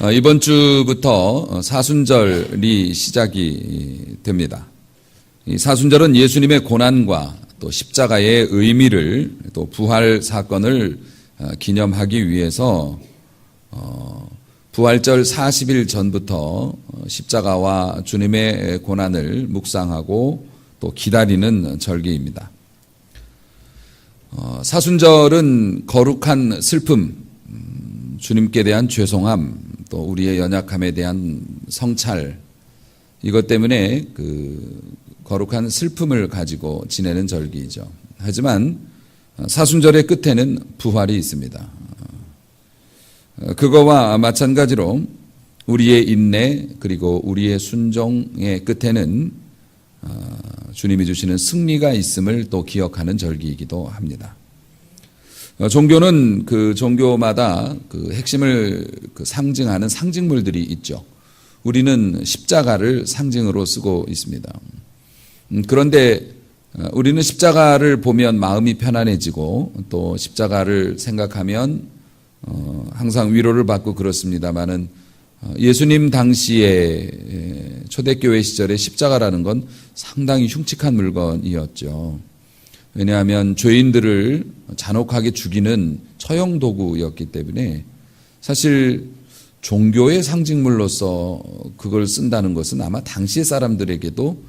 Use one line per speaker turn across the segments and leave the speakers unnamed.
이번 주부터 사순절이 시작이 됩니다. 이 사순절은 예수님의 고난과 또 십자가의 의미를 또 부활 사건을 기념하기 위해서 부활절 40일 전부터 십자가와 주님의 고난을 묵상하고 또 기다리는 절기입니다. 사순절은 거룩한 슬픔, 주님께 대한 죄송함, 또 우리의 연약함에 대한 성찰, 이것 때문에 그 거룩한 슬픔을 가지고 지내는 절기이죠. 하지만 사순절의 끝에는 부활이 있습니다. 그거와 마찬가지로 우리의 인내 그리고 우리의 순종의 끝에는 주님이 주시는 승리가 있음을 또 기억하는 절기이기도 합니다. 종교는 그 종교마다 그 핵심을 상징하는 상징물들이 있죠. 우리는 십자가를 상징으로 쓰고 있습니다. 그런데 우리는 십자가를 보면 마음이 편안해지고 또 십자가를 생각하면 항상 위로를 받고 그렇습니다마는 예수님 당시에 초대교회 시절에 십자가라는 건 상당히 흉측한 물건이었죠. 왜냐하면 죄인들을 잔혹하게 죽이는 처형 도구였기 때문에 사실 종교의 상징물로서 그걸 쓴다는 것은 아마 당시의 사람들에게도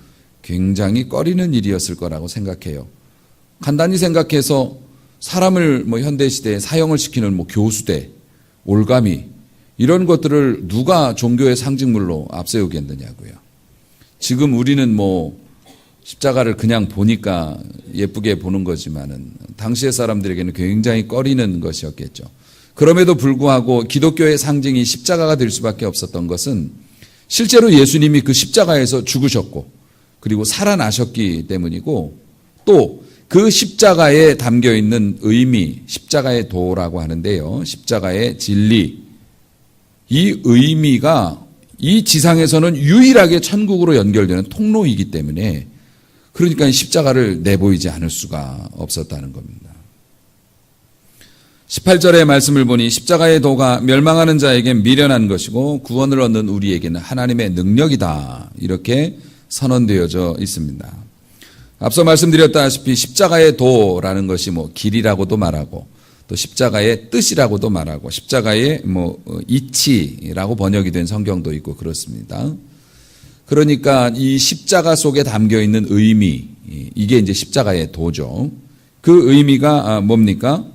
굉장히 꺼리는 일이었을 거라고 생각해요. 간단히 생각해서 사람을 현대시대에 사형을 시키는 교수대, 올가미 이런 것들을 누가 종교의 상징물로 앞세우겠느냐고요. 지금 우리는 십자가를 그냥 보니까 예쁘게 보는 거지만은 당시의 사람들에게는 굉장히 꺼리는 것이었겠죠. 그럼에도 불구하고 기독교의 상징이 십자가가 될 수밖에 없었던 것은 실제로 예수님이 그 십자가에서 죽으셨고 그리고 살아나셨기 때문이고 또 그 십자가에 담겨 있는 의미, 십자가의 도라고 하는데요. 십자가의 진리, 이 의미가 이 지상에서는 유일하게 천국으로 연결되는 통로이기 때문에 그러니까 십자가를 내보이지 않을 수가 없었다는 겁니다. 18절의 말씀을 보니 십자가의 도가 멸망하는 자에겐 미련한 것이고 구원을 얻는 우리에게는 하나님의 능력이다. 이렇게 선언되어져 있습니다. 앞서 말씀드렸다시피 십자가의 도라는 것이 길이라고도 말하고 또 십자가의 뜻이라고도 말하고 십자가의 이치라고 번역이 된 성경도 있고 그렇습니다. 그러니까 이 십자가 속에 담겨 있는 의미, 이게 이제 십자가의 도죠. 그 의미가 뭡니까?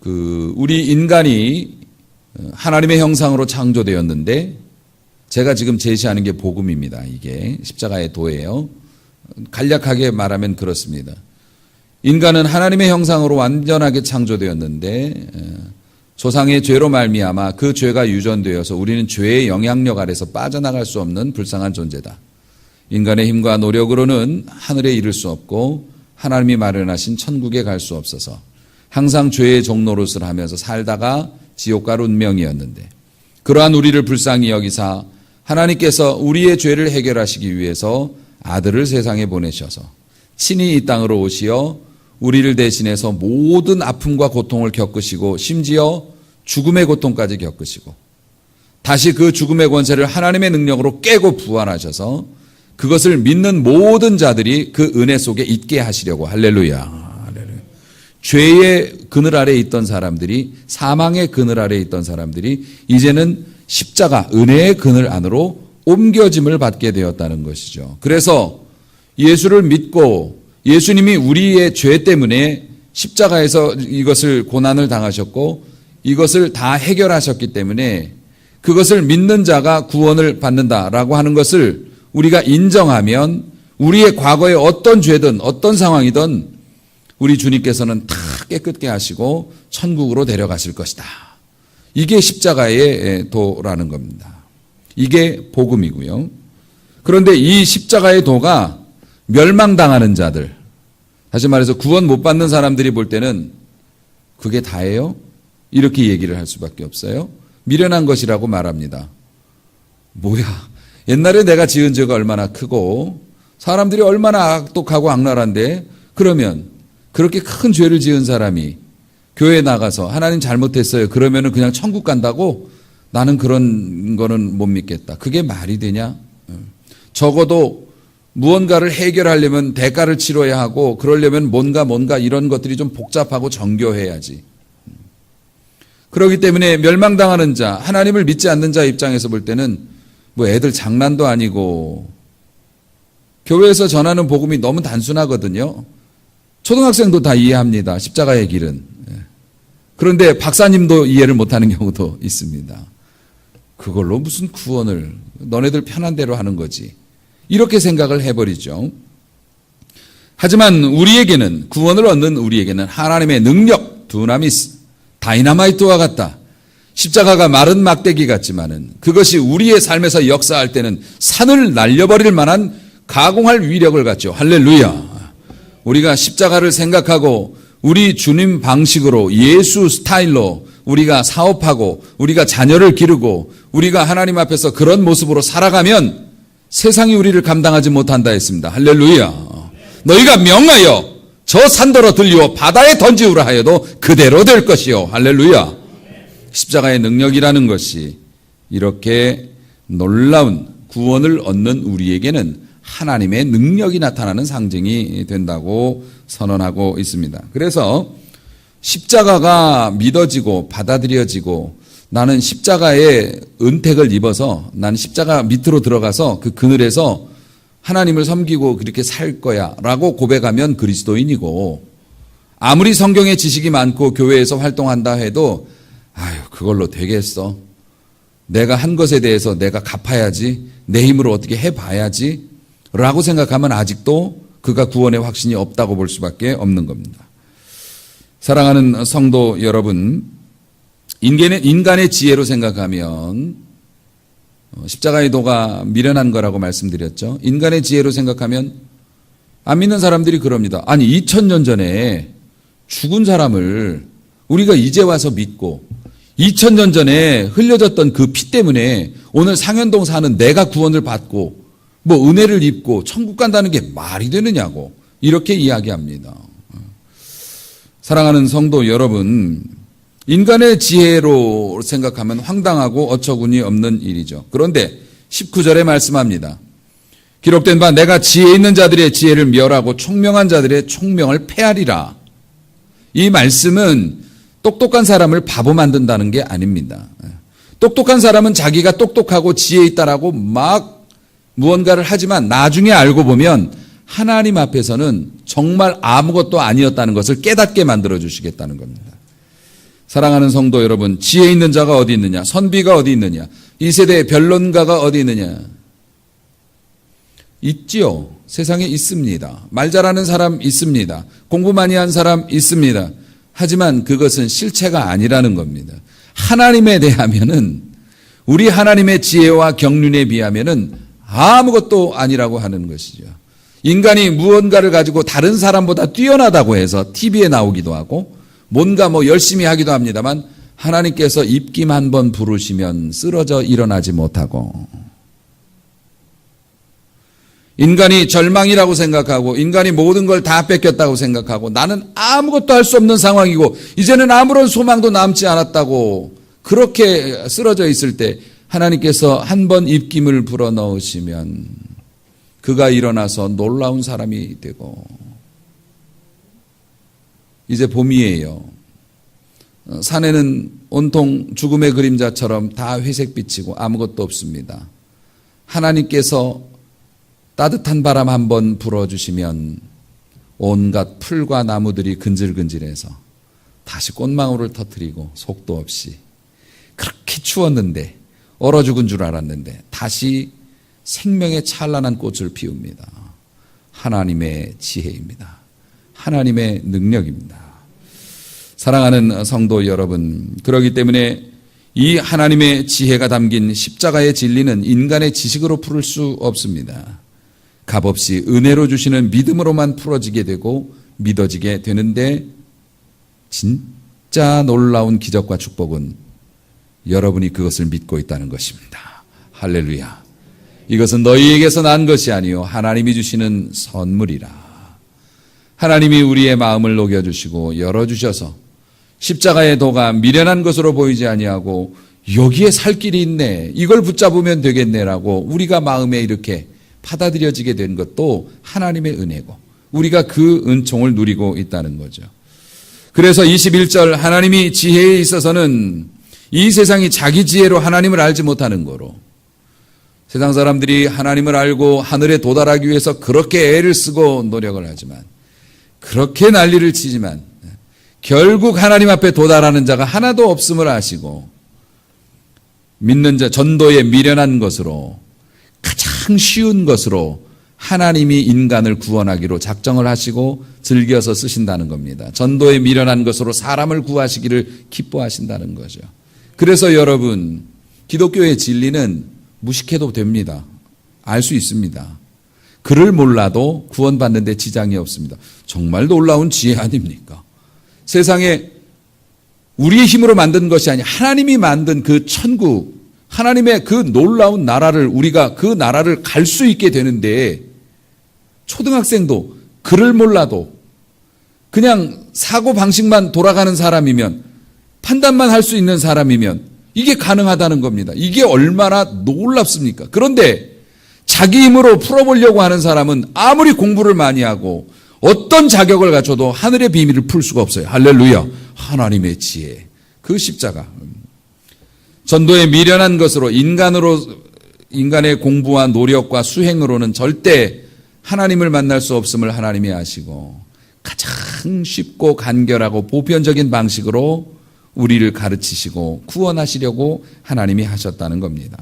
우리 인간이 하나님의 형상으로 창조되었는데 제가 지금 제시하는 게 복음입니다. 이게 십자가의 도예요. 간략하게 말하면 그렇습니다. 인간은 하나님의 형상으로 완전하게 창조되었는데 조상의 죄로 말미암아 그 죄가 유전되어서 우리는 죄의 영향력 아래서 빠져나갈 수 없는 불쌍한 존재다. 인간의 힘과 노력으로는 하늘에 이를 수 없고 하나님이 마련하신 천국에 갈 수 없어서 항상 죄의 종노릇을 하면서 살다가 지옥 갈 운명이었는데 그러한 우리를 불쌍히 여기사 하나님께서 우리의 죄를 해결하시기 위해서 아들을 세상에 보내셔서 친히 이 땅으로 오시어 우리를 대신해서 모든 아픔과 고통을 겪으시고 심지어 죽음의 고통까지 겪으시고 다시 그 죽음의 권세를 하나님의 능력으로 깨고 부활하셔서 그것을 믿는 모든 자들이 그 은혜 속에 있게 하시려고 할렐루야. 죄의 그늘 아래에 있던 사람들이 사망의 그늘 아래에 있던 사람들이 이제는 십자가 은혜의 그늘 안으로 옮겨짐을 받게 되었다는 것이죠. 그래서 예수를 믿고 예수님이 우리의 죄 때문에 십자가에서 이것을 고난을 당하셨고 이것을 다 해결하셨기 때문에 그것을 믿는 자가 구원을 받는다라고 하는 것을 우리가 인정하면 우리의 과거의 어떤 죄든 어떤 상황이든 우리 주님께서는 다 깨끗게 하시고 천국으로 데려가실 것이다. 이게 십자가의 도라는 겁니다. 이게 복음이고요. 그런데 이 십자가의 도가 멸망당하는 자들, 다시 말해서 구원 못 받는 사람들이 볼 때는 그게 다예요? 이렇게 얘기를 할 수밖에 없어요. 미련한 것이라고 말합니다. 뭐야, 옛날에 내가 지은 죄가 얼마나 크고 사람들이 얼마나 악독하고 악랄한데 그러면 그렇게 큰 죄를 지은 사람이 교회에 나가서 하나님 잘못했어요. 그러면은 그냥 천국 간다고? 나는 그런 거는 못 믿겠다. 그게 말이 되냐? 적어도 무언가를 해결하려면 대가를 치러야 하고 그러려면 뭔가 이런 것들이 좀 복잡하고 정교해야지. 그렇기 때문에 멸망당하는 자, 하나님을 믿지 않는 자 입장에서 볼 때는 뭐 애들 장난도 아니고 교회에서 전하는 복음이 너무 단순하거든요. 초등학생도 다 이해합니다. 십자가의 길은. 그런데 박사님도 이해를 못하는 경우도 있습니다. 그걸로 무슨 구원을, 너네들 편한 대로 하는 거지. 이렇게 생각을 해버리죠. 하지만 우리에게는, 구원을 얻는 우리에게는 하나님의 능력, 두나미스, 다이너마이트와 같다. 십자가가 마른 막대기 같지만은 그것이 우리의 삶에서 역사할 때는 산을 날려버릴 만한 가공할 위력을 갖죠. 할렐루야. 우리가 십자가를 생각하고 우리 주님 방식으로 예수 스타일로 우리가 사업하고 우리가 자녀를 기르고 우리가 하나님 앞에서 그런 모습으로 살아가면 세상이 우리를 감당하지 못한다 했습니다. 할렐루야. 너희가 명하여 저 산더러 들리어 바다에 던지우라 하여도 그대로 될 것이요. 할렐루야. 십자가의 능력이라는 것이 이렇게 놀라운 구원을 얻는 우리에게는 하나님의 능력이 나타나는 상징이 된다고 선언하고 있습니다. 그래서 십자가가 믿어지고 받아들여지고 나는 십자가의 은택을 입어서 나는 십자가 밑으로 들어가서 그 그늘에서 하나님을 섬기고 그렇게 살 거야 라고 고백하면 그리스도인이고, 아무리 성경의 지식이 많고 교회에서 활동한다 해도 아유 그걸로 되겠어, 내가 한 것에 대해서 내가 갚아야지, 내 힘으로 어떻게 해봐야지 라고 생각하면 아직도 그가 구원의 확신이 없다고 볼 수밖에 없는 겁니다. 사랑하는 성도 여러분, 인간의 지혜로 생각하면 십자가의 도가 미련한 거라고 말씀드렸죠. 인간의 지혜로 생각하면 안 믿는 사람들이 그럽니다. 아니 2000년 전에 죽은 사람을 우리가 이제 와서 믿고 2000년 전에 흘려졌던 그 피 때문에 오늘 상현동 사는 내가 구원을 받고 뭐 은혜를 입고 천국 간다는 게 말이 되느냐고 이렇게 이야기합니다. 사랑하는 성도 여러분, 인간의 지혜로 생각하면 황당하고 어처구니 없는 일이죠. 그런데 19절에 말씀합니다. 기록된 바 내가 지혜 있는 자들의 지혜를 멸하고 총명한 자들의 총명을 패하리라. 이 말씀은 똑똑한 사람을 바보 만든다는 게 아닙니다. 똑똑한 사람은 자기가 똑똑하고 지혜 있다라고 막 무언가를 하지만 나중에 알고 보면 하나님 앞에서는 정말 아무것도 아니었다는 것을 깨닫게 만들어 주시겠다는 겁니다. 사랑하는 성도 여러분, 지혜 있는 자가 어디 있느냐? 선비가 어디 있느냐? 이 세대의 변론가가 어디 있느냐? 있지요. 세상에 있습니다. 말 잘하는 사람 있습니다. 공부 많이 한 사람 있습니다. 하지만 그것은 실체가 아니라는 겁니다. 하나님에 대하면은, 우리 하나님의 지혜와 경륜에 비하면은 아무것도 아니라고 하는 것이죠. 인간이 무언가를 가지고 다른 사람보다 뛰어나다고 해서 TV에 나오기도 하고 뭔가 뭐 열심히 하기도 합니다만 하나님께서 입김 한 번 부르시면 쓰러져 일어나지 못하고, 인간이 절망이라고 생각하고 인간이 모든 걸 다 뺏겼다고 생각하고 나는 아무것도 할 수 없는 상황이고 이제는 아무런 소망도 남지 않았다고 그렇게 쓰러져 있을 때 하나님께서 한 번 입김을 불어넣으시면 그가 일어나서 놀라운 사람이 되고, 이제 봄이에요. 산에는 온통 죽음의 그림자처럼 다 회색빛이고 아무것도 없습니다. 하나님께서 따뜻한 바람 한 번 불어주시면 온갖 풀과 나무들이 근질근질해서 다시 꽃망울을 터뜨리고 속도 없이, 그렇게 추웠는데 얼어 죽은 줄 알았는데 다시 생명의 찬란한 꽃을 피웁니다. 하나님의 지혜입니다. 하나님의 능력입니다. 사랑하는 성도 여러분, 그렇기 때문에 이 하나님의 지혜가 담긴 십자가의 진리는 인간의 지식으로 풀을 수 없습니다. 값없이 은혜로 주시는 믿음으로만 풀어지게 되고 믿어지게 되는데, 진짜 놀라운 기적과 축복은 여러분이 그것을 믿고 있다는 것입니다. 할렐루야. 이것은 너희에게서 난 것이 아니요 하나님이 주시는 선물이라. 하나님이 우리의 마음을 녹여주시고 열어주셔서 십자가의 도가 미련한 것으로 보이지 아니하고 여기에 살 길이 있네. 이걸 붙잡으면 되겠네라고 우리가 마음에 이렇게 받아들여지게 된 것도 하나님의 은혜고 우리가 그 은총을 누리고 있다는 거죠. 그래서 21절 하나님이 지혜에 있어서는 이 세상이 자기 지혜로 하나님을 알지 못하는 거로 세상 사람들이 하나님을 알고 하늘에 도달하기 위해서 그렇게 애를 쓰고 노력을 하지만 그렇게 난리를 치지만 결국 하나님 앞에 도달하는 자가 하나도 없음을 아시고 믿는 자 전도에 미련한 것으로 가장 쉬운 것으로 하나님이 인간을 구원하기로 작정을 하시고 즐겨서 쓰신다는 겁니다. 전도에 미련한 것으로 사람을 구하시기를 기뻐하신다는 거죠. 그래서 여러분 기독교의 진리는 무식해도 됩니다. 알 수 있습니다. 그를 몰라도 구원받는 데 지장이 없습니다. 정말 놀라운 지혜 아닙니까? 세상에 우리의 힘으로 만든 것이 아니라 하나님이 만든 그 천국, 하나님의 그 놀라운 나라를 우리가 그 나라를 갈 수 있게 되는데 초등학생도 그를 몰라도 그냥 사고 방식만 돌아가는 사람이면 판단만 할 수 있는 사람이면 이게 가능하다는 겁니다. 이게 얼마나 놀랍습니까? 그런데 자기 힘으로 풀어보려고 하는 사람은 아무리 공부를 많이 하고 어떤 자격을 갖춰도 하늘의 비밀을 풀 수가 없어요. 할렐루야. 하나님의 지혜. 그 십자가. 전도에 미련한 것으로 인간의 공부와 노력과 수행으로는 절대 하나님을 만날 수 없음을 하나님이 아시고 가장 쉽고 간결하고 보편적인 방식으로 우리를 가르치시고 구원하시려고 하나님이 하셨다는 겁니다.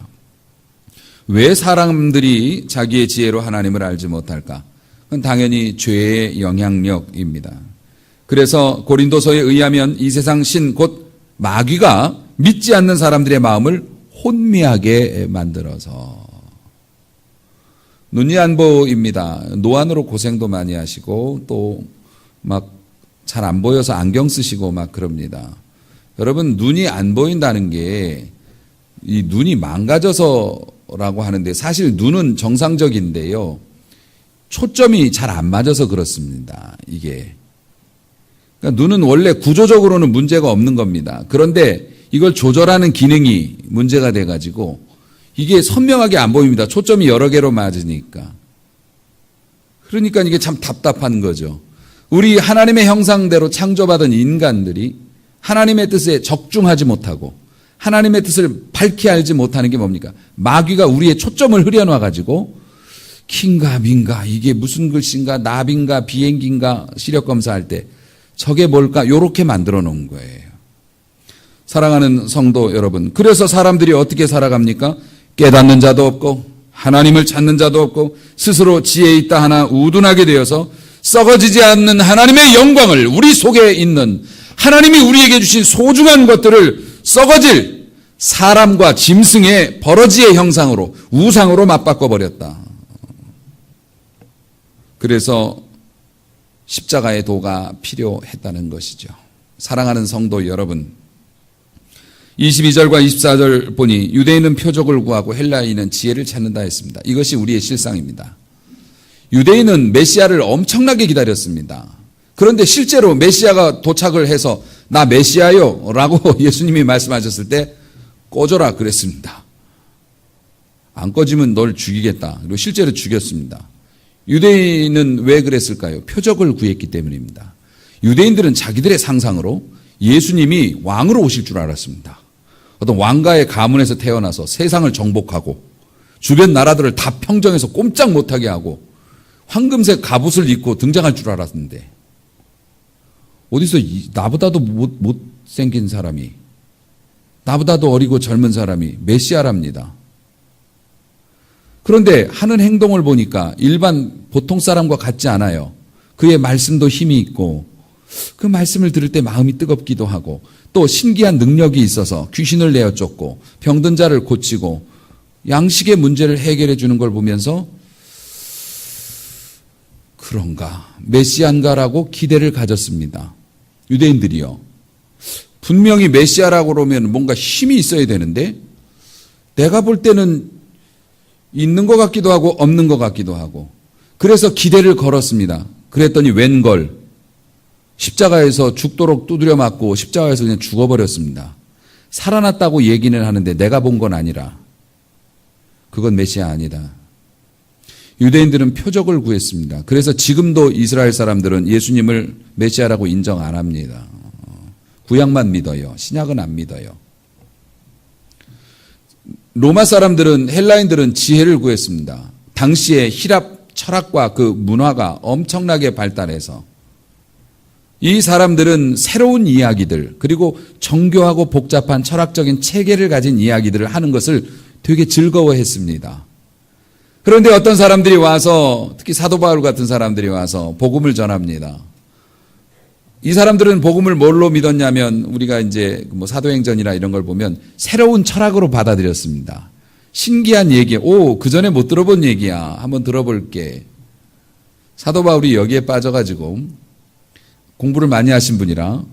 왜 사람들이 자기의 지혜로 하나님을 알지 못할까? 그건 당연히 죄의 영향력입니다. 그래서 고린도서에 의하면 이 세상 신 곧 마귀가 믿지 않는 사람들의 마음을 혼미하게 만들어서 눈이 안 보입니다. 노안으로 고생도 많이 하시고 또 막 잘 안 보여서 안경 쓰시고 막 그럽니다. 여러분 눈이 안 보인다는 게 이 눈이 망가져서라고 하는데 사실 눈은 정상적인데요. 초점이 잘 안 맞아서 그렇습니다. 이게. 그러니까 눈은 원래 구조적으로는 문제가 없는 겁니다. 그런데 이걸 조절하는 기능이 문제가 돼가지고 이게 선명하게 안 보입니다. 초점이 여러 개로 맞으니까. 그러니까 이게 참 답답한 거죠. 우리 하나님의 형상대로 창조받은 인간들이 하나님의 뜻에 적중하지 못하고 하나님의 뜻을 밝히 알지 못하는 게 뭡니까? 마귀가 우리의 초점을 흐려놔가지고 킹가 민가 이게 무슨 글씨인가 나비인가 비행기인가 시력 검사할 때 저게 뭘까 요렇게 만들어 놓은 거예요. 사랑하는 성도 여러분, 그래서 사람들이 어떻게 살아갑니까? 깨닫는 자도 없고 하나님을 찾는 자도 없고 스스로 지혜 있다 하나 우둔하게 되어서 썩어지지 않는 하나님의 영광을 우리 속에 있는 하나님이 우리에게 주신 소중한 것들을 썩어질 사람과 짐승의 버러지의 형상으로 우상으로 맞바꿔 버렸다. 그래서 십자가의 도가 필요했다는 것이죠. 사랑하는 성도 여러분, 22절과 24절 보니 유대인은 표적을 구하고 헬라인은 지혜를 찾는다 했습니다. 이것이 우리의 실상입니다. 유대인은 메시아를 엄청나게 기다렸습니다. 그런데 실제로 메시아가 도착을 해서 나 메시아요 라고 예수님이 말씀하셨을 때 꺼져라 그랬습니다. 안 꺼지면 널 죽이겠다. 그리고 실제로 죽였습니다. 유대인은 왜 그랬을까요? 표적을 구했기 때문입니다. 유대인들은 자기들의 상상으로 예수님이 왕으로 오실 줄 알았습니다. 어떤 왕가의 가문에서 태어나서 세상을 정복하고 주변 나라들을 다 평정해서 꼼짝 못하게 하고 황금색 갑옷을 입고 등장할 줄 알았는데 어디서 나보다도 못생긴 사람이 나보다도 어리고 젊은 사람이 메시아랍니다. 그런데 하는 행동을 보니까 일반 보통 사람과 같지 않아요. 그의 말씀도 힘이 있고 그 말씀을 들을 때 마음이 뜨겁기도 하고 또 신기한 능력이 있어서 귀신을 내어 쫓고 병든 자를 고치고 양식의 문제를 해결해 주는 걸 보면서 그런가 메시아인가라고 기대를 가졌습니다. 유대인들이요. 분명히 메시아라고 그러면 뭔가 힘이 있어야 되는데 내가 볼 때는 있는 것 같기도 하고 없는 것 같기도 하고 그래서 기대를 걸었습니다. 그랬더니 웬걸 십자가에서 죽도록 두드려 맞고 십자가에서 그냥 죽어버렸습니다. 살아났다고 얘기는 하는데 내가 본 건 아니라 그건 메시아 아니다. 유대인들은 표적을 구했습니다. 그래서 지금도 이스라엘 사람들은 예수님을 메시아라고 인정 안 합니다. 구약만 믿어요. 신약은 안 믿어요. 로마 사람들은, 헬라인들은 지혜를 구했습니다. 당시에 히랍 철학과 그 문화가 엄청나게 발달해서 이 사람들은 새로운 이야기들, 그리고 정교하고 복잡한 철학적인 체계를 가진 이야기들을 하는 것을 되게 즐거워했습니다. 그런데 어떤 사람들이 와서, 특히 사도 바울 같은 사람들이 와서 복음을 전합니다. 이 사람들은 복음을 뭘로 믿었냐면, 우리가 이제 뭐 사도행전이나 이런 걸 보면 새로운 철학으로 받아들였습니다. 신기한 얘기, 그 전에 못 들어본 얘기야. 한번 들어볼게. 사도 바울이 여기에 빠져가지고 공부를 많이 하신 분이라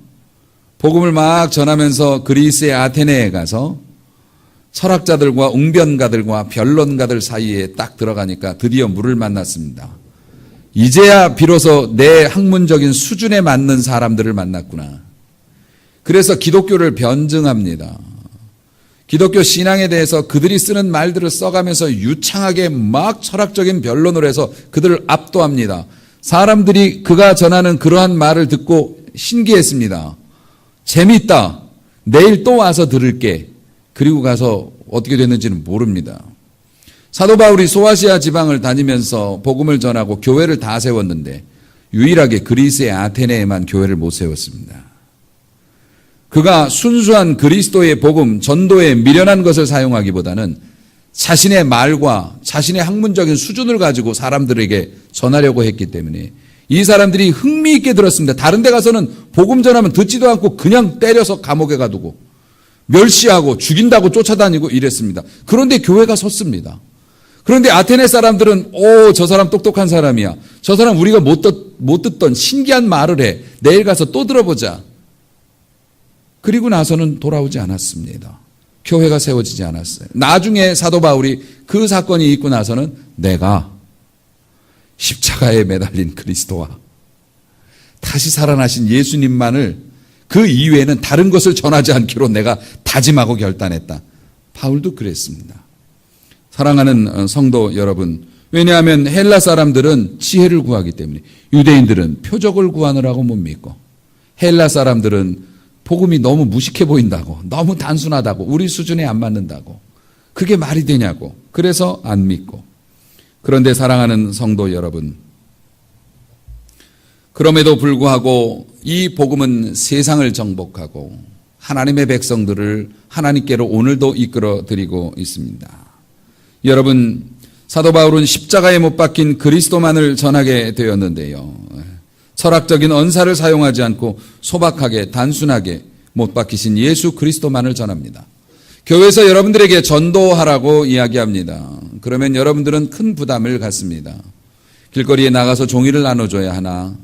복음을 막 전하면서 그리스의 아테네에 가서 철학자들과 웅변가들과 변론가들 사이에 딱 들어가니까 드디어 물을 만났습니다. 이제야 비로소 내 학문적인 수준에 맞는 사람들을 만났구나. 그래서 기독교를 변증합니다. 기독교 신앙에 대해서 그들이 쓰는 말들을 써가면서 유창하게 막 철학적인 변론을 해서 그들을 압도합니다. 사람들이 그가 전하는 그러한 말을 듣고 신기했습니다. 재밌다. 내일 또 와서 들을게. 그리고 가서 어떻게 됐는지는 모릅니다. 사도 바울이 소아시아 지방을 다니면서 복음을 전하고 교회를 다 세웠는데 유일하게 그리스의 아테네에만 교회를 못 세웠습니다. 그가 순수한 그리스도의 복음, 전도에 미련한 것을 사용하기보다는 자신의 말과 자신의 학문적인 수준을 가지고 사람들에게 전하려고 했기 때문에 이 사람들이 흥미있게 들었습니다. 다른 데 가서는 복음 전하면 듣지도 않고 그냥 때려서 감옥에 가두고 멸시하고 죽인다고 쫓아다니고 이랬습니다. 그런데 교회가 섰습니다. 그런데 아테네 사람들은 저 사람 똑똑한 사람이야. 저 사람 우리가 못 듣던 신기한 말을 해. 내일 가서 또 들어보자. 그리고 나서는 돌아오지 않았습니다. 교회가 세워지지 않았어요. 나중에 사도 바울이 그 사건이 있고 나서는 내가 십자가에 매달린 그리스도와 다시 살아나신 예수님만을 그 이외에는 다른 것을 전하지 않기로 내가 다짐하고 결단했다. 바울도 그랬습니다. 사랑하는 성도 여러분, 왜냐하면 헬라 사람들은 지혜를 구하기 때문에 유대인들은 표적을 구하느라고 못 믿고 헬라 사람들은 복음이 너무 무식해 보인다고, 너무 단순하다고, 우리 수준에 안 맞는다고, 그게 말이 되냐고, 그래서 안 믿고. 그런데 사랑하는 성도 여러분, 그럼에도 불구하고 이 복음은 세상을 정복하고 하나님의 백성들을 하나님께로 오늘도 이끌어 드리고 있습니다. 여러분, 사도 바울은 십자가에 못 박힌 그리스도만을 전하게 되었는데요. 철학적인 언사를 사용하지 않고 소박하게 단순하게 못 박히신 예수 그리스도만을 전합니다. 교회에서 여러분들에게 전도하라고 이야기합니다. 그러면 여러분들은 큰 부담을 갖습니다. 길거리에 나가서 종이를 나눠줘야 하나,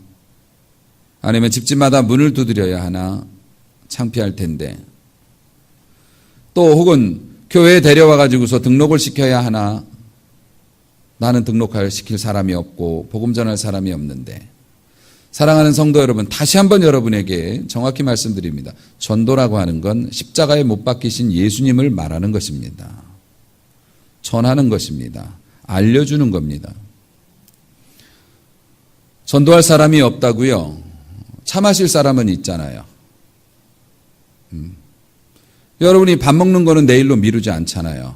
아니면 집집마다 문을 두드려야 하나, 창피할 텐데, 또 혹은 교회에 데려와 가지고서 등록을 시켜야 하나, 나는 시킬 사람이 없고 복음 전할 사람이 없는데. 사랑하는 성도 여러분, 다시 한번 여러분에게 정확히 말씀드립니다. 전도라고 하는 건 십자가에 못 박히신 예수님을 말하는 것입니다. 전하는 것입니다. 알려주는 겁니다. 전도할 사람이 없다고요? 차 마실 사람은 있잖아요. 여러분이 밥 먹는 거는 내일로 미루지 않잖아요.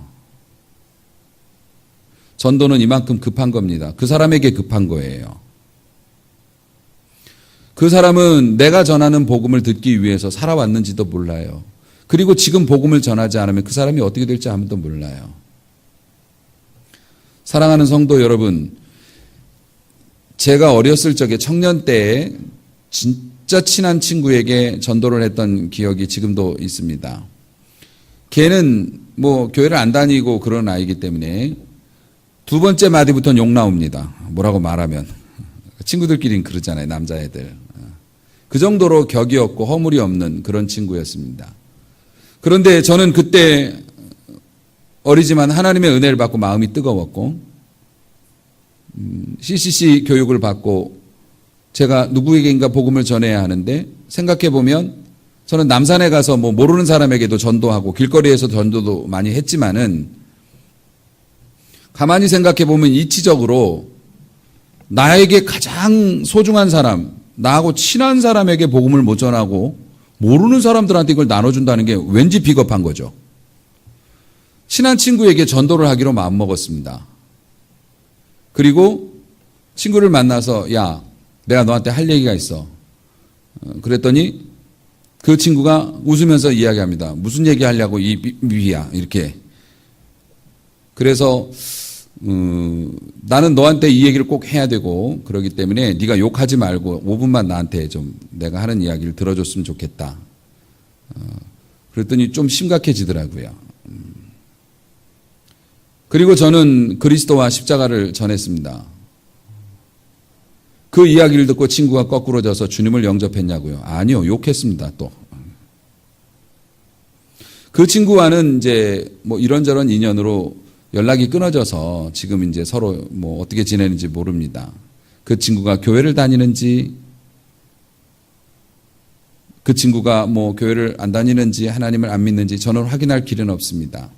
전도는 이만큼 급한 겁니다. 그 사람에게 급한 거예요. 그 사람은 내가 전하는 복음을 듣기 위해서 살아왔는지도 몰라요. 그리고 지금 복음을 전하지 않으면 그 사람이 어떻게 될지 아무도 몰라요. 사랑하는 성도 여러분, 제가 어렸을 적에 청년 때에 진짜 친한 친구에게 전도를 했던 기억이 지금도 있습니다. 걔는 교회를 안 다니고 그런 아이기 때문에 두 번째 마디부터는 욕 나옵니다. 뭐라고 말하면. 친구들끼리는 그러잖아요, 남자애들. 그 정도로 격이 없고 허물이 없는 그런 친구였습니다. 그런데 저는 그때 어리지만 하나님의 은혜를 받고 마음이 뜨거웠고 CCC 교육을 받고 제가 누구에게인가 복음을 전해야 하는데 생각해보면 저는 남산에 가서 뭐 모르는 사람에게도 전도하고 길거리에서 전도도 많이 했지만은 가만히 생각해 보면 이치적으로 나에게 가장 소중한 사람, 나하고 친한 사람에게 복음을 못 전하고 모르는 사람들한테 이걸 나눠준다는 게 왠지 비겁한 거죠. 친한 친구에게 전도를 하기로 마음먹었습니다. 그리고 친구를 만나서 야, 내가 너한테 할 얘기가 있어. 그랬더니 그 친구가 웃으면서 이야기합니다. 무슨 얘기 하려고 이 미비야 이렇게. 그래서 나는 너한테 이 얘기를 꼭 해야 되고 그러기 때문에 네가 욕하지 말고 5분만 나한테 좀 내가 하는 이야기를 들어줬으면 좋겠다. 그랬더니 좀 심각해지더라고요. 그리고 저는 그리스도와 십자가를 전했습니다. 그 이야기를 듣고 친구가 거꾸로 져서 주님을 영접했냐고요? 아니요, 욕했습니다, 또. 그 친구와는 이제 뭐 이런저런 인연으로 연락이 끊어져서 지금 이제 서로 뭐 어떻게 지내는지 모릅니다. 그 친구가 교회를 다니는지, 그 친구가 뭐 교회를 안 다니는지, 하나님을 안 믿는지 저는 확인할 길은 없습니다.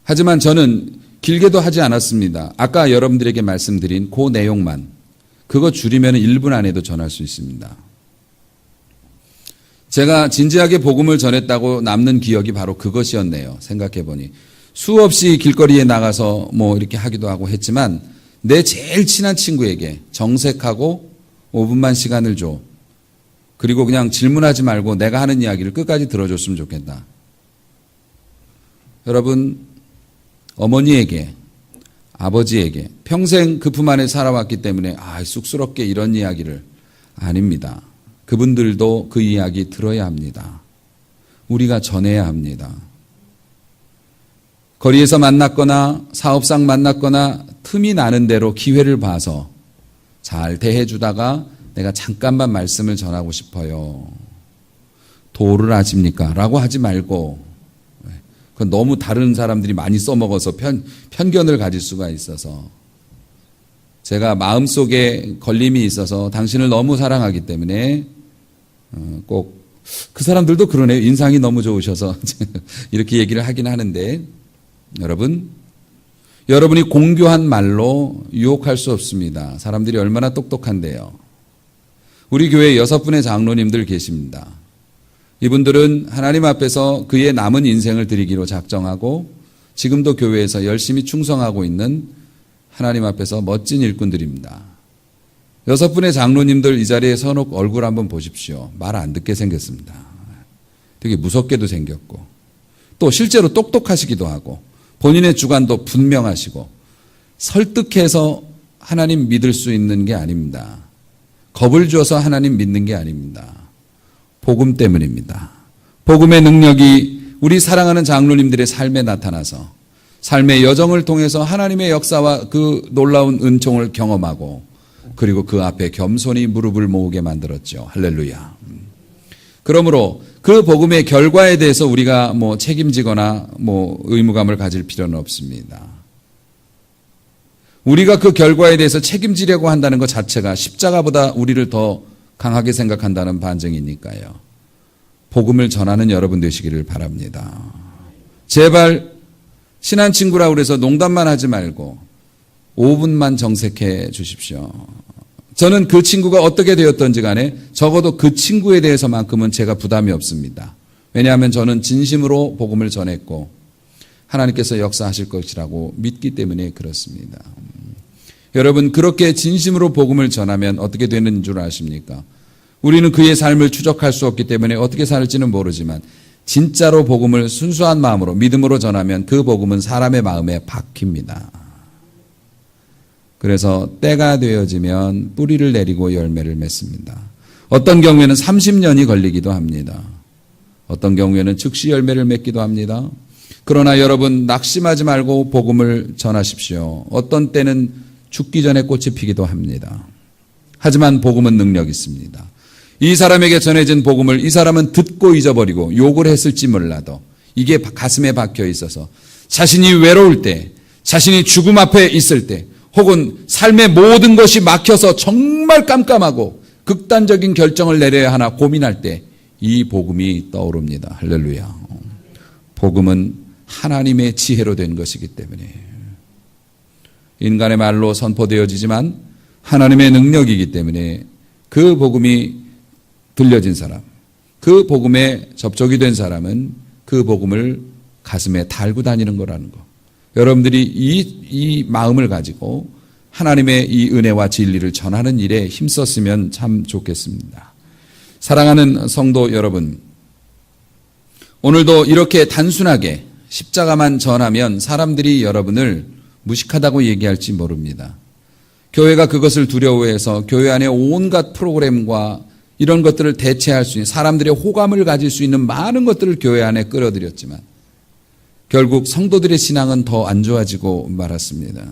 하지만 저는 길게도 하지 않았습니다. 아까 여러분들에게 말씀드린 그 내용만, 그거 줄이면 1분 안에도 전할 수 있습니다. 제가 진지하게 복음을 전했다고 남는 기억이 바로 그것이었네요. 생각해보니. 수없이 길거리에 나가서 뭐 이렇게 하기도 하고 했지만 내 제일 친한 친구에게 정색하고 5분만 시간을 줘. 그리고 그냥 질문하지 말고 내가 하는 이야기를 끝까지 들어줬으면 좋겠다. 여러분, 어머니에게, 아버지에게 평생 그 품 안에 살아왔기 때문에 쑥스럽게 이런 이야기를 아닙니다. 그분들도 그 이야기 들어야 합니다. 우리가 전해야 합니다. 거리에서 만났거나 사업상 만났거나 틈이 나는 대로 기회를 봐서 잘 대해주다가 내가 잠깐만 말씀을 전하고 싶어요. 도를 아십니까? 라고 하지 말고, 그건 너무 다른 사람들이 많이 써먹어서 편견을 가질 수가 있어서, 제가 마음속에 걸림이 있어서 당신을 너무 사랑하기 때문에 꼭 그 사람들도 그러네요. 인상이 너무 좋으셔서 이렇게 얘기를 하긴 하는데, 여러분이 공교한 말로 유혹할 수 없습니다. 사람들이 얼마나 똑똑한데요. 우리 교회에 6분의 장로님들 계십니다. 이분들은 하나님 앞에서 그의 남은 인생을 드리기로 작정하고 지금도 교회에서 열심히 충성하고 있는 하나님 앞에서 멋진 일꾼들입니다. 6분의 장로님들 이 자리에 서놓고 얼굴 한번 보십시오. 말 안 듣게 생겼습니다. 되게 무섭게도 생겼고, 또 실제로 똑똑하시기도 하고 본인의 주관도 분명하시고 설득해서 하나님 믿을 수 있는 게 아닙니다. 겁을 줘서 하나님 믿는 게 아닙니다. 복음 때문입니다. 복음의 능력이 우리 사랑하는 장로님들의 삶에 나타나서 삶의 여정을 통해서 하나님의 역사와 그 놀라운 은총을 경험하고 그리고 그 앞에 겸손히 무릎을 모으게 만들었죠. 할렐루야. 그러므로 그 복음의 결과에 대해서 우리가 뭐 책임지거나 뭐 의무감을 가질 필요는 없습니다. 우리가 그 결과에 대해서 책임지려고 한다는 것 자체가 십자가보다 우리를 더 강하게 생각한다는 반증이니까요. 복음을 전하는 여러분 되시기를 바랍니다. 제발 친한 친구라고 그래서 농담만 하지 말고 5분만 정색해 주십시오. 저는 그 친구가 어떻게 되었던지 간에 적어도 그 친구에 대해서만큼은 제가 부담이 없습니다. 왜냐하면 저는 진심으로 복음을 전했고 하나님께서 역사하실 것이라고 믿기 때문에 그렇습니다. 여러분, 그렇게 진심으로 복음을 전하면 어떻게 되는 줄 아십니까? 우리는 그의 삶을 추적할 수 없기 때문에 어떻게 살지는 모르지만 진짜로 복음을 순수한 마음으로 믿음으로 전하면 그 복음은 사람의 마음에 박힙니다. 그래서 때가 되어지면 뿌리를 내리고 열매를 맺습니다. 어떤 경우에는 30년이 걸리기도 합니다. 어떤 경우에는 즉시 열매를 맺기도 합니다. 그러나 여러분, 낙심하지 말고 복음을 전하십시오. 어떤 때는 죽기 전에 꽃이 피기도 합니다. 하지만 복음은 능력이 있습니다. 이 사람에게 전해진 복음을 이 사람은 듣고 잊어버리고 욕을 했을지 몰라도 이게 가슴에 박혀 있어서 자신이 외로울 때, 자신이 죽음 앞에 있을 때, 혹은 삶의 모든 것이 막혀서 정말 깜깜하고 그 극단적인 결정을 내려야 하나 고민할 때 이 복음이 떠오릅니다. 할렐루야. 복음은 하나님의 지혜로 된 것이기 때문에 인간의 말로 선포되어지지만 하나님의 능력이기 때문에 그 복음이 들려진 사람, 그 복음에 접촉이 된 사람은 그 복음을 가슴에 달고 다니는 거라는 거. 여러분들이 이 마음을 가지고 하나님의 이 은혜와 진리를 전하는 일에 힘썼으면 참 좋겠습니다. 사랑하는 성도 여러분, 오늘도 이렇게 단순하게 십자가만 전하면 사람들이 여러분을 무식하다고 얘기할지 모릅니다. 교회가 그것을 두려워해서 교회 안에 온갖 프로그램과 이런 것들을 대체할 수 있는 사람들의 호감을 가질 수 있는 많은 것들을 교회 안에 끌어들였지만 결국 성도들의 신앙은 더 안 좋아지고 말았습니다.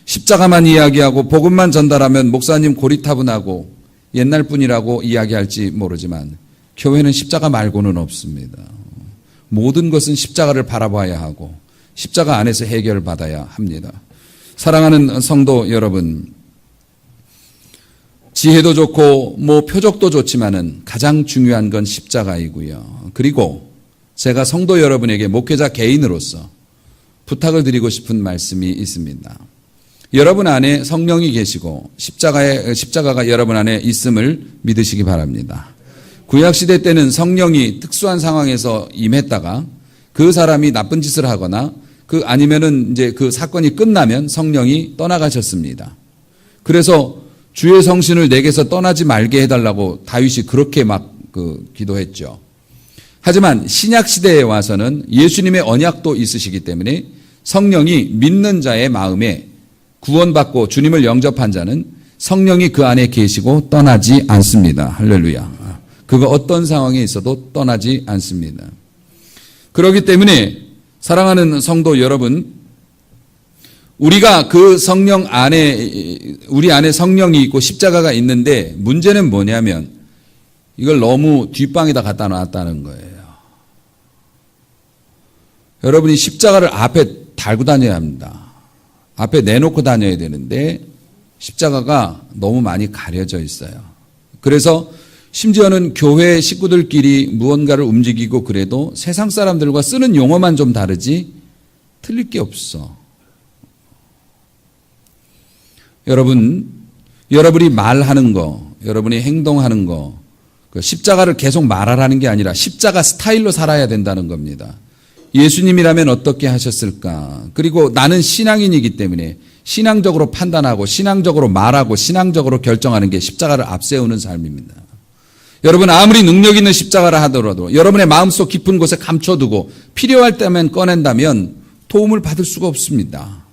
십자가만 이야기하고 복음만 전달하면 목사님 고리타분하고 옛날 분이라고 이야기할지 모르지만 교회는 십자가 말고는 없습니다. 모든 것은 십자가를 바라봐야 하고 십자가 안에서 해결을 받아야 합니다. 사랑하는 성도 여러분, 지혜도 좋고 표적도 좋지만은 가장 중요한 건 십자가이고요. 그리고 제가 성도 여러분에게 목회자 개인으로서 부탁을 드리고 싶은 말씀이 있습니다. 여러분 안에 성령이 계시고 십자가가 여러분 안에 있음을 믿으시기 바랍니다. 구약시대 때는 성령이 특수한 상황에서 임했다가 그 사람이 나쁜 짓을 하거나 아니면은 이제 그 사건이 끝나면 성령이 떠나가셨습니다. 그래서 주의 성신을 내게서 떠나지 말게 해달라고 다윗이 그렇게 기도했죠. 하지만 신약시대에 와서는 예수님의 언약도 있으시기 때문에 성령이 믿는 자의 마음에 구원받고 주님을 영접한 자는 성령이 그 안에 계시고 떠나지 않습니다. 할렐루야. 그거 어떤 상황에 있어도 떠나지 않습니다. 그렇기 때문에 사랑하는 성도 여러분, 우리가 그 성령 안에, 우리 안에 성령이 있고 십자가가 있는데 문제는 뭐냐면 이걸 너무 뒷방에다 갖다 놨다는 거예요. 여러분이 십자가를 앞에 달고 다녀야 합니다. 앞에 내놓고 다녀야 되는데 십자가가 너무 많이 가려져 있어요. 그래서 심지어는 교회 식구들끼리 무언가를 움직이고 그래도 세상 사람들과 쓰는 용어만 좀 다르지 틀릴 게 없어. 여러분이 말하는 거, 여러분이 행동하는 거, 십자가를 계속 말하라는 게 아니라 십자가 스타일로 살아야 된다는 겁니다. 예수님이라면 어떻게 하셨을까? 그리고 나는 신앙인이기 때문에 신앙적으로 판단하고 신앙적으로 말하고 신앙적으로 결정하는 게 십자가를 앞세우는 삶입니다. 여러분 아무리 능력 있는 십자가를 하더라도 여러분의 마음속 깊은 곳에 감춰두고 필요할 때만 꺼낸다면 도움을 받을 수가 없습니다.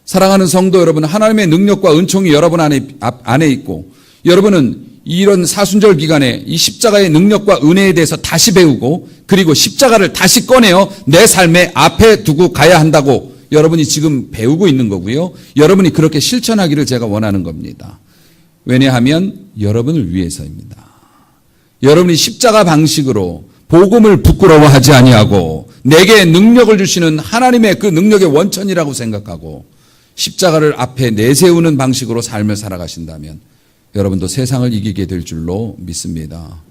사랑하는 성도 여러분, 하나님의 능력과 은총이 여러분 안에 있고 여러분은 이런 사순절 기간에 이 십자가의 능력과 은혜에 대해서 다시 배우고 그리고 십자가를 다시 꺼내어 내 삶의 앞에 두고 가야 한다고 여러분이 지금 배우고 있는 거고요. 여러분이 그렇게 실천하기를 제가 원하는 겁니다. 왜냐하면 여러분을 위해서입니다. 여러분이 십자가 방식으로 복음을 부끄러워하지 아니하고 내게 능력을 주시는 하나님의 그 능력의 원천이라고 생각하고 십자가를 앞에 내세우는 방식으로 삶을 살아가신다면 여러분도 세상을 이기게 될 줄로 믿습니다.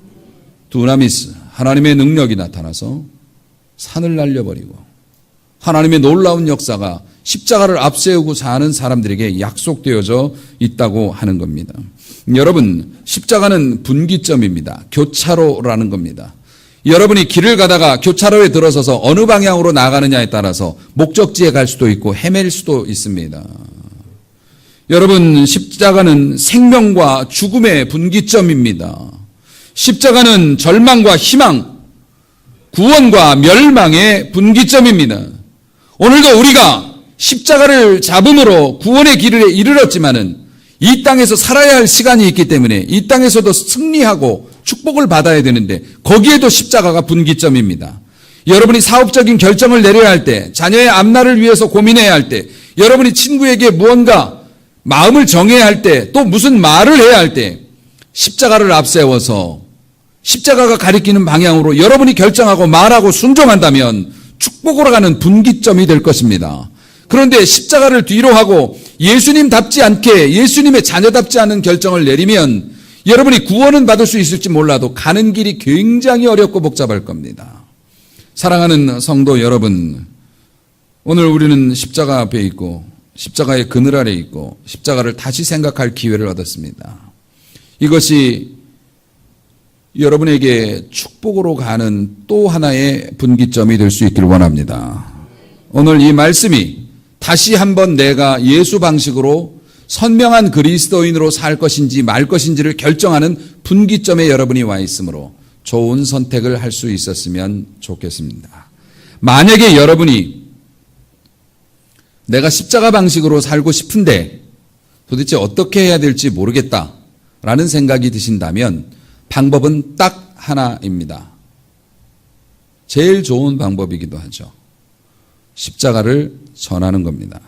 두나미스, 하나님의 능력이 나타나서 산을 날려버리고 하나님의 놀라운 역사가 십자가를 앞세우고 사는 사람들에게 약속되어져 있다고 하는 겁니다. 여러분, 십자가는 분기점입니다. 교차로라는 겁니다. 여러분이 길을 가다가 교차로에 들어서서 어느 방향으로 나가느냐에 따라서 목적지에 갈 수도 있고 헤맬 수도 있습니다. 여러분, 십자가는 생명과 죽음의 분기점입니다. 십자가는 절망과 희망, 구원과 멸망의 분기점입니다. 오늘도 우리가 십자가를 잡음으로 구원의 길에 이르렀지만은 이 땅에서 살아야 할 시간이 있기 때문에 이 땅에서도 승리하고 축복을 받아야 되는데 거기에도 십자가가 분기점입니다. 여러분이 사업적인 결정을 내려야 할 때, 자녀의 앞날을 위해서 고민해야 할 때, 여러분이 친구에게 무언가 마음을 정해야 할 때, 또 무슨 말을 해야 할 때 십자가를 앞세워서 십자가가 가리키는 방향으로 여러분이 결정하고 말하고 순종한다면 축복으로 가는 분기점이 될 것입니다. 그런데 십자가를 뒤로 하고 예수님답지 않게 예수님의 자녀답지 않은 결정을 내리면 여러분이 구원은 받을 수 있을지 몰라도 가는 길이 굉장히 어렵고 복잡할 겁니다. 사랑하는 성도 여러분, 오늘 우리는 십자가 앞에 있고 십자가의 그늘 아래 있고 십자가를 다시 생각할 기회를 얻었습니다. 이것이 여러분에게 축복으로 가는 또 하나의 분기점이 될 수 있기를 원합니다. 오늘 이 말씀이 다시 한번 내가 예수 방식으로 선명한 그리스도인으로 살 것인지 말 것인지를 결정하는 분기점에 여러분이 와 있으므로 좋은 선택을 할 수 있었으면 좋겠습니다. 만약에 여러분이 내가 십자가 방식으로 살고 싶은데 도대체 어떻게 해야 될지 모르겠다라는 생각이 드신다면 방법은 딱 하나입니다. 제일 좋은 방법이기도 하죠. 십자가를 전하는 겁니다.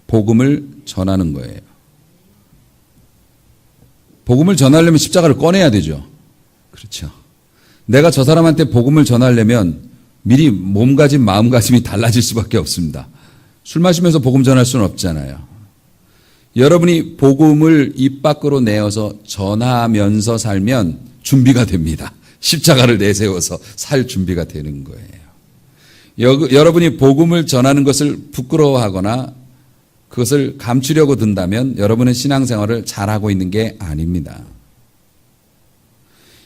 복음을 전하는 거예요. 복음을 전하려면 십자가를 꺼내야 되죠. 그렇죠. 내가 저 사람한테 복음을 전하려면 미리 몸가짐, 마음가짐이 달라질 수밖에 없습니다. 술 마시면서 복음 전할 수는 없잖아요. 여러분이 복음을 입 밖으로 내어서 전하면서 살면 준비가 됩니다. 십자가를 내세워서 살 준비가 되는 거예요. 여러분이 복음을 전하는 것을 부끄러워하거나 그것을 감추려고 든다면 여러분은 신앙생활을 잘하고 있는 게 아닙니다.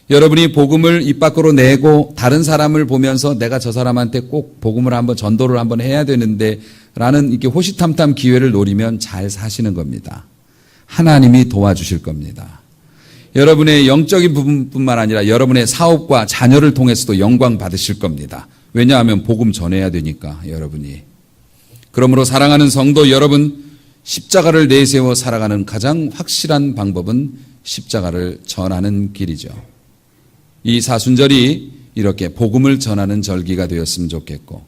여러분이 복음을 입 밖으로 내고 다른 사람을 보면서 내가 저 사람한테 꼭 복음을 한번 전도를 한번 해야 되는데 라는 이렇게 호시탐탐 기회를 노리면 잘 사시는 겁니다. 하나님이 도와주실 겁니다. 여러분의 영적인 부분뿐만 아니라 여러분의 사업과 자녀를 통해서도 영광 받으실 겁니다. 왜냐하면 복음 전해야 되니까 여러분이. 그러므로 사랑하는 성도 여러분, 십자가를 내세워 살아가는 가장 확실한 방법은 십자가를 전하는 길이죠. 이 사순절이 이렇게 복음을 전하는 절기가 되었으면 좋겠고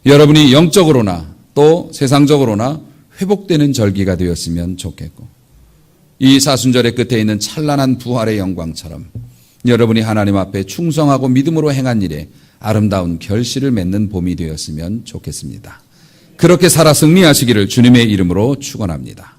여러분이 영적으로나 또 세상적으로나 회복되는 절기가 되었으면 좋겠고 이 사순절의 끝에 있는 찬란한 부활의 영광처럼 여러분이 하나님 앞에 충성하고 믿음으로 행한 일에 아름다운 결실을 맺는 봄이 되었으면 좋겠습니다. 그렇게 살아 승리하시기를 주님의 이름으로 축원합니다.